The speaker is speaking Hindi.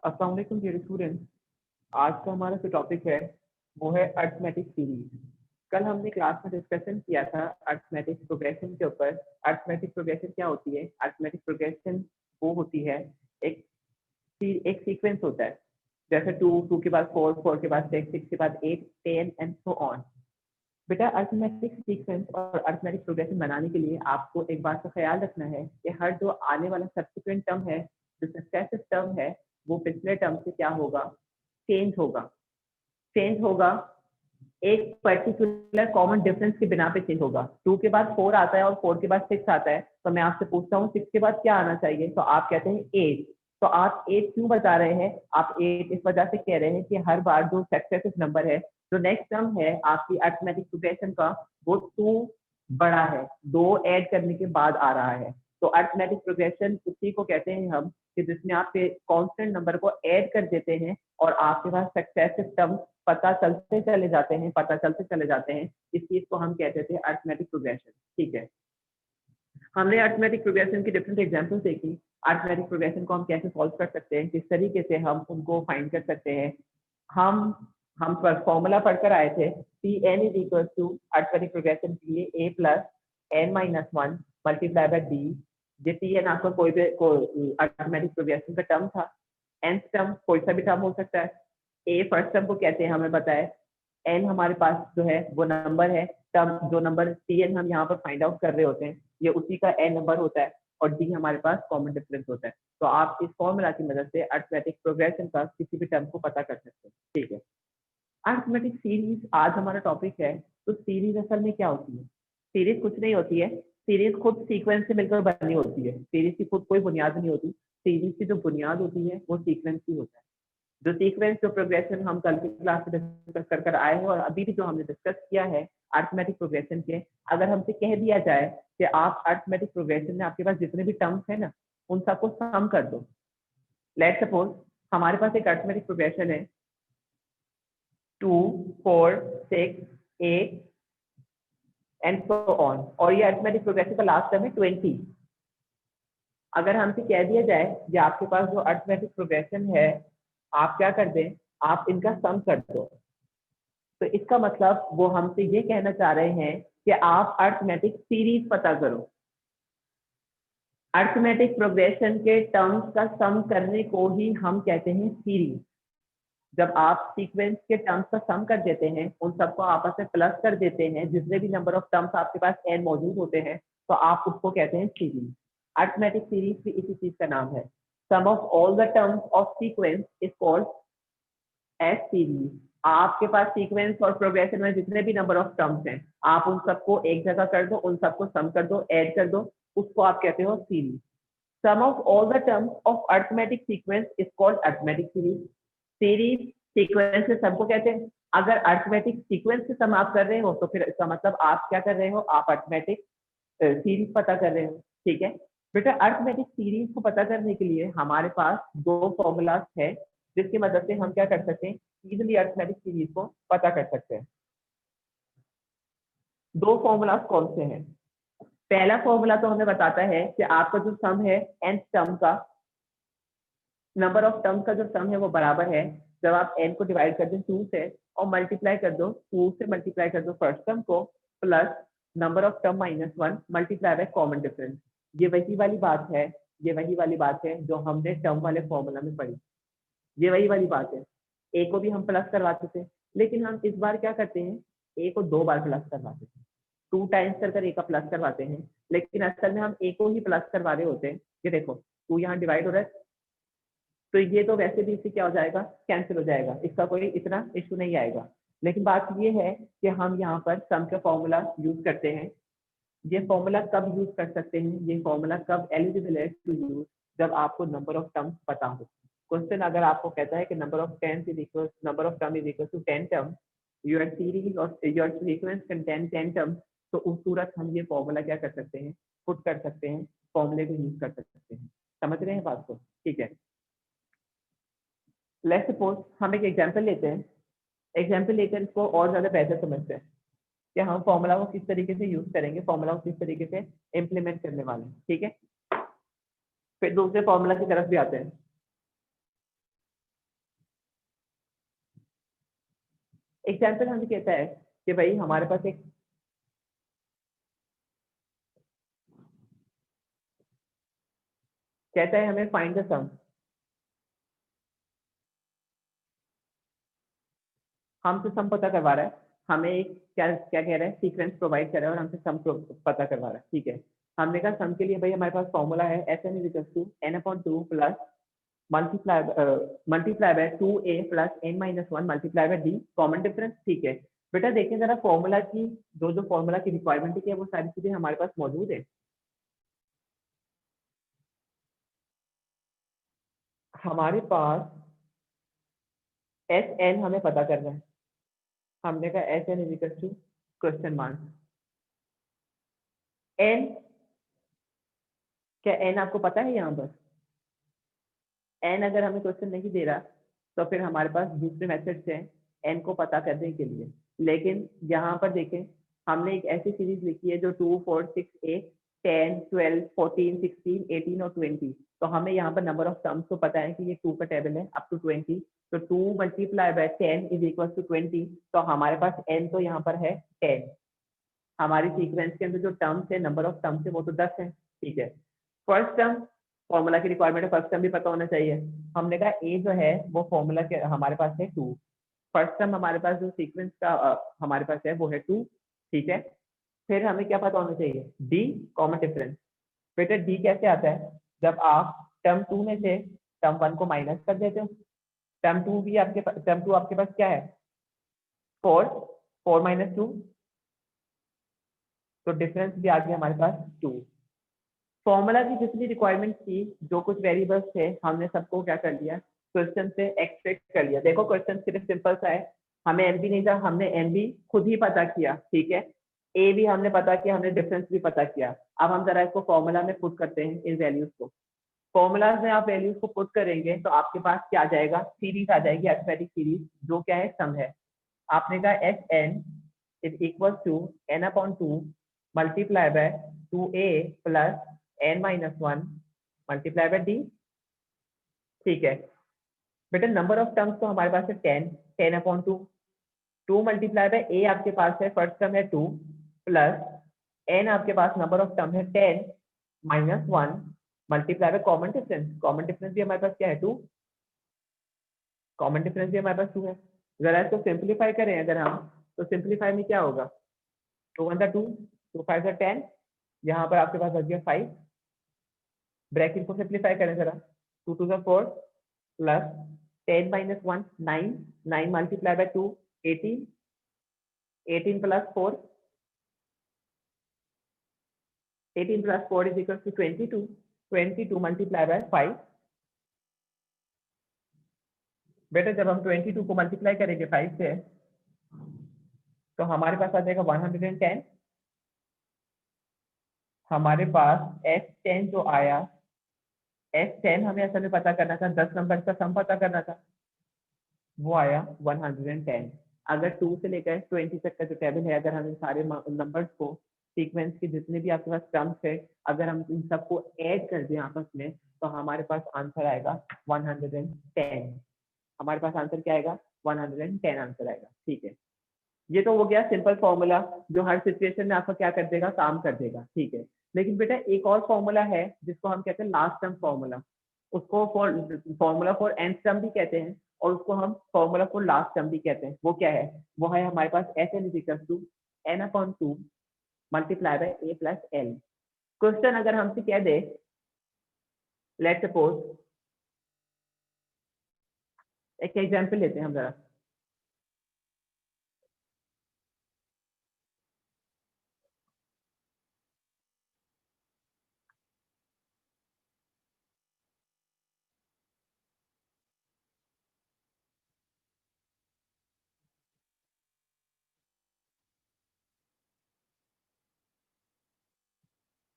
अस्सलाम वालेकुम डियर स्टूडेंट्स। आज का हमारा जो टॉपिक है वो है अरिथमेटिक सीरीज। कल हमने क्लास में डिस्कशन किया था अरिथमेटिक प्रोग्रेशन के ऊपर। अरिथमेटिक प्रोग्रेशन क्या होती है? अरिथमेटिक प्रोग्रेशन वो होती है एक एक सीक्वेंस होता है, जैसे 2 के बाद 4 के बाद 6 के बाद 8 10 एंड सो ऑन। बेटा अरिथमेटिक सीक्वेंस और अरिथमेटिक प्रोग्रेशन बनाने के लिए आपको एक बात का ख्याल रखना है कि हर जो आने वाला सब्सिक्वेंट टर्म है, जो सक्सेसिव टर्म है, वो पिछले टर्म से क्या होगा? चेंज होगा। चेंज होगा एक पर्टिकुलर कॉमन डिफरेंस के बिना पे चेंज होगा। 2 के बाद 4 आता है और 4 के बाद 6 आता है, तो मैं आपसे पूछता हूँ 6 के बाद क्या आना चाहिए? तो आप कहते हैं 8। तो आप 8 क्यों बता रहे हैं? आप 8 इस वजह से कह रहे हैं कि हर बार जो सक्सेसिव नंबर है, जो नेक्स्ट टर्म है आपकी अरिथमेटिक प्रोग्रेशन का, वो 2 बड़ा है, 2 ऐड करने के बाद आ रहा है। तो अरिथमेटिक प्रोग्रेशन उसी को कहते हैं हम कि जिसमें आप कांस्टेंट नंबर को ऐड कर देते हैं और आपके पास सक्सेसिव टर्म पता चलते चले जाते हैं। इस चीज को हम कहते थे अरिथमेटिक प्रोग्रेशन। ठीक है, हमने अरिथमेटिक प्रोग्रेशन की डिफरेंट एग्जांपल्स देखी। अरिथमेटिक प्रोग्रेशन को हम कैसे सॉल्व कर सकते हैं, किस तरीके से हम उनको फाइंड कर सकते हैं। हम हम फॉर्मूला पढ़कर आए थे, T N is equal to arithmetic progression के लिए A plus N minus one multiply by D. ये टी एन आपका कोई भी अरिथमेटिक प्रोग्रेशन का टर्म था। एन टर्म कोई सा भी टर्म हो सकता है। ए फर्स्ट टर्म को कहते हैं, हमें पता है। एन हमारे पास जो है वो नंबर है, टर्म जो नंबर टी एन हम यहाँ पर फाइंड आउट कर रहे होते हैं, ये उसी का एन नंबर होता है और डी हमारे पास कॉमन डिफरेंस होता है। तो आप इस फॉर्मूला की मदद से अरिथमेटिक प्रोग्रेशन का किसी भी टर्म को पता कर सकते हैं। ठीक है, अरिथमेटिक सीरीज आज हमारा टॉपिक है। तो सीरीज असल में क्या होती है? सीरीज कुछ नहीं होती है, सीरीज खुद सीक्वेंस से मिलकर बनी होती है। सीरीज की खुद कोई बुनियाद नहीं होती। सीरीज की जो बुनियाद होती है वो सीक्वेंस की होता है। जो सीक्वेंस, जो प्रोग्रेशन हम कल की क्लास में डिस्कस कर आए हैं और अभी भी जो हमने डिस्कस किया है अरिथमेटिक प्रोग्रेशन के, अगर हमसे कह दिया जाए कि आप अरिथमेटिक प्रोग्रेशन में आपके पास जितने भी टर्म्स है ना, उन सबको सम कर दो। लेट्स सपोज हमारे पास एक अरिथमेटिक प्रोग्रेशन है 2 4 6 8 एंड सो ऑन, और ये अरिथमेटिक प्रोग्रेशन का लास्ट टर्म है 20। अगर हमसे कह दिया जाए कि आपके पास जो अरिथमेटिक प्रोग्रेशन है, आप क्या कर दें, आप इनका सम कर दो। तो इसका मतलब वो हमसे ये कहना चाह रहे हैं कि आप अरिथमेटिक सीरीज पता करो। अरिथमेटिक प्रोग्रेशन के टर्म्स का सम करने को ही हम कहते हैं सीरीज। जब आप सीक्वेंस के टर्म्स का सम कर देते हैं, उन सबको आपस में प्लस कर देते हैं, जितने भी नंबर ऑफ टर्म्स आपके पास एन मौजूद होते हैं, तो आप उसको कहते हैं सीरीज। अरिथमेटिक सीरीज भी इसी चीज का नाम है। Sum of all the terms of sequence is called as series. आपके पास सीक्वेंस और प्रोग्रेशन में जितने भी नंबर ऑफ टर्म्स हैं, आप उन सबको एक जगह कर दो, उन सबको सम कर दो, ऐड कर दो, उसको आप कहते हो series. Sum of all the terms of arithmetic sequence is called arithmetic series. Series sequence से सबको कहते हैं। अगर अरिथमेटिक सीक्वेंस से सम आप कर रहे हो तो फिर इसका मतलब आप क्या कर रहे हो, आप अरिथमेटिक सीरीज पता कर रहे हो। ठीक है बेटा, अरिथमेटिक सीरीज को पता करने के लिए हमारे पास दो फॉर्मूलाज है, जिसकी मदद से हम क्या कर सकते हैं, इजीली अरिथमेटिक सीरीज को पता कर सकते हैं। दो फॉर्मूलाज कौन से हैं? पहला फॉर्मूला तो हमें बताता है कि आपका जो सम है एन टर्म का, नंबर ऑफ टर्म का जो सम है वो बराबर है, जब आप n को डिवाइड कर दें 2 से और मल्टीप्लाई कर दो, 2 से मल्टीप्लाई कर दो फर्स्ट टर्म को, plus number of term minus 1 multiply by common difference. ये वही वाली बात है, ये वही वाली बात है जो हमने टर्म वाले फॉर्मूला में पढ़ी। ये वही वाली बात है। ए को भी हम प्लस करवाते थे, लेकिन हम इस बार क्या करते हैं, ए को 2 बार प्लस करवाते थे। 2 टाइम्स कर ए का प्लस करवाते हैं, लेकिन असल में हम ए को ही प्लस करवा रहे होते हैं। ये देखो 2 यहाँ डिवाइड हो रहा है, तो ये तो वैसे भी इससे क्या हो जाएगा, कैंसिल हो जाएगा, इसका कोई इतना इशू नहीं आएगा। लेकिन बात ये है कि हम यहाँ पर सम का फॉर्मूला यूज करते हैं। ये फॉर्मूला कब यूज कर सकते हैं, ये फॉर्मूला कब एलिजिबल है टू यूज, जब आपको नंबर ऑफ टर्म्स पता हो। क्वेश्चन अगर आपको कहता है कि number of terms is equal, number of term is equal to 10 term, your series और योर सीक्वेंस कंटेन 10 टर्म्स, तो उस सूरत हम ये फॉर्मूला क्या कर सकते हैं, पुट कर सकते हैं, फॉर्मूले को यूज कर सकते हैं। समझ रहे हैं बात को? ठीक है, लेट्स सपोज हम एक एग्जांपल लेते हैं। एग्जांपल लेकर इसको और ज्यादा बेहतर समझते हैं कि हम फॉर्मूला को किस तरीके से यूज करेंगे, फॉर्मूला को किस तरीके से इम्प्लीमेंट करने वाले हैं। ठीक है, फिर दूसरे फॉर्मूला की तरफ भी आते हैं। एग्जाम्पल हमें कहता है कि भाई हमारे पास एक कहता है हमें फाइंड द सम, हमसे सम पता करवा रहा है, हमें एक क्या क्या कह रहा है, सीक्वेंस प्रोवाइड कर रहा है और हमसे सम पता करवा रहा है। ठीक है, हमने कहा सम के लिए भाई हमारे पास फॉर्मूला है Sn is equal to n/2 plus multiply by 2a plus n-1 multiply by d common difference. ठीक है बेटा, देखें जरा फॉर्मूला की जो फॉर्मूला की रिक्वायरमेंट है वो सारी चीजें हमारे पास मौजूद है। हमारे पास Sn हमें पता करना है, हमने कहा Sn is equal to question mark n। क्या n आपको पता है यहाँ पर? n अगर हमें क्वेश्चन नहीं दे रहा तो फिर हमारे पास दूसरे मेथड्स हैं n को पता करने के लिए। लेकिन यहाँ पर देखें, हमने एक ऐसी सीरीज लिखी है जो 2 4 6 8 10 12 14 16 18 और 20। तो हमें यहाँ पर नंबर ऑफ टर्म्स तो पता है कि ये 2 का टेबल है अप टू 20। तो 2 multiply by 10 is equal to 20। तो हमारे पास n तो यहाँ पर है 10। हमारी सीक्वेंस के अंदर जो टर्म्स है, नंबर ऑफ टर्म्स है, वो तो 10 है। ठीक है, फर्स्ट टर्म फॉर्मूला की रिक्वायरमेंट है, फर्स्ट टर्म भी पता होना चाहिए। हमने कहा ए जो है वो फॉर्मूला के हमारे पास है 2। फर्स्ट टर्म हमारे पास जो सीक्वेंस का हमारे पास है वो है 2। ठीक है, फिर हमें क्या पता होना चाहिए, डी कॉमन डिफरेंस। बेटा डी कैसे आता है, जब आप टर्म 2 में से टर्म 1 को माइनस कर देते हो। टर्म 2 आपके पास क्या है, 4, 4 माइनस 2, तो डिफरेंस भी आ गया हमारे पास 2। फॉर्मूला की जितनी रिक्वायरमेंट थी, जो कुछ वेरिएबल्स थे, हमने सबको क्या कर लिया, क्वेश्चन से एक्सट्रैक्ट कर लिया। देखो क्वेश्चन सिर्फ सिंपल सा है, हमें एम बी नहीं था, हमने एम बी खुद ही पता किया। ठीक है, ए भी हमने पता किया, हमने डिफरेंस भी पता किया। अब हम जरा इसको फॉर्मूला में पुट करते हैं इन वैल्यूज को। फॉर्मूलाज में आप वैल्यूज को पुट करेंगे तो आपके पास क्या आ जाएगा, सीरीज आ जाएगी, अरिथमेटिक सीरीज, जो क्या है, सम है। आपने कहा S N is equal to n/2 multiply by 2a plus n-1 multiply by d। ठीक है बेटा, नंबर ऑफ टर्म्स तो हमारे पास है 10, 10/2। 2 मल्टीप्लाई बाय a आपके पास है, फर्स्ट टर्म है 2, प्लस n आपके पास नंबर ऑफ टर्म है 10-1 multiply by common difference. Common difference भी हमारे पास क्या है, 2। कॉमन डिफरेंस भी हमारे पास 2 है। जरा इसको सिंप्लीफाई करें अगर हम, तो सिंप्लीफाई में क्या होगा, 2 1 2, 2 5 10, यहाँ पर आपके पास बच गया 5। ब्रैकेट को सिंप्लीफाई करें जरा, 2 2 4 plus 10-1 9, 9 multiply by 2 18, 18 plus 4, 18 plus 4 is equal to 22, 22 multiply by 5। बेटा जब हम 22 को मल्टीप्लाई करेंगे 5 से तो हमारे पास आ जाएगा 110। हमारे पास S10 जो आया, S10 हमें असल में पता करना था, 10 नंबर का सम पता करना था, वो आया 110। अगर 2 से लेकर 20 तक का जो टेबल है, अगर हम इन सारे नंबर्स को, सीक्वेंस के जितने भी आपके पास टर्म्स है, अगर हम इन सबको ऐड कर दें आपस में, तो हमारे पास आंसर आएगा 110। हमारे पास आंसर क्या आएगा, 110 आंसर आएगा। ठीक है, ये तो हो गया सिंपल फॉर्मूला जो हर सिचुएशन में आपका क्या कर देगा, काम कर देगा। ठीक है, लेकिन बेटा एक और फॉर्मूला है जिसको हम कहते हैं लास्ट टर्म फॉर्मूला। उसको फॉर्मूला फॉर एंड टर्म भी कहते हैं और उसको हम फॉर्मूला फॉर लास्ट टर्म भी कहते हैं। वो क्या है, वो है हमारे पास Sn is equal to n/2 multiply by a plus l। Question अगर हमसे कह दे, लेट सपोज, एक एग्जाम्पल लेते हैं हम जरा,